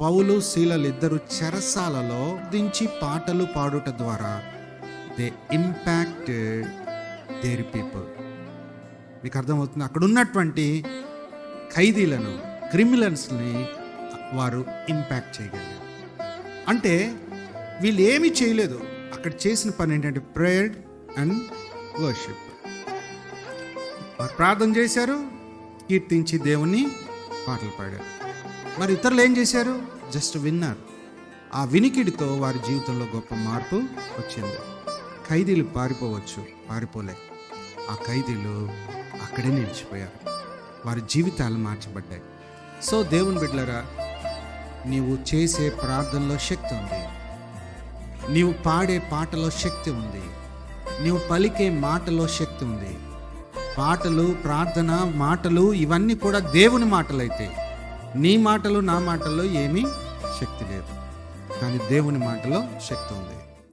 పౌలు శీలలు ఇద్దరు చెరసాలలో దించి పాటలు పాడుట ద్వారా దే ఇంపాక్ట్ దేర్ పీపుల్. మీకు అర్థమవుతుంది, అక్కడ ఉన్నటువంటి ఖైదీలను, క్రిమినల్స్ని వారు ఇంపాక్ట్ చేయగలిగారు. అంటే వీళ్ళు ఏమీ చేయలేదు, అక్కడ చేసిన పని ఏంటంటే ప్రేయర్ అండ్ వర్షిప్. వారు ప్రార్థన చేశారు, కీర్తించి దేవుని పాటలు పాడారు. మరి ఇతరులు ఏం చేశారు? జస్ట్ విన్నారు. ఆ వినికిడితో వారి జీవితంలో గొప్ప మార్పు వచ్చింది. ఖైదీలు పారిపోవచ్చు, పారిపోలే. ఆ ఖైదీలు అక్కడే నిలిచిపోయారు, వారి జీవితాలు మార్చబడ్డాయి. సో దేవుని బిడ్డలారా, నీవు చేసే ప్రార్థనలో శక్తి ఉంది, నీవు పాడే పాటలో శక్తి ఉంది, నీవు పలికే మాటలో శక్తి ఉంది. పాటలు, ప్రార్థన, మాటలు ఇవన్నీ కూడా దేవుని మాటలైతే, నీ మాటలు, నా మాటల్లో ఏమీ శక్తి లేదు, కానీ దేవుని మాటలో శక్తి ఉంది.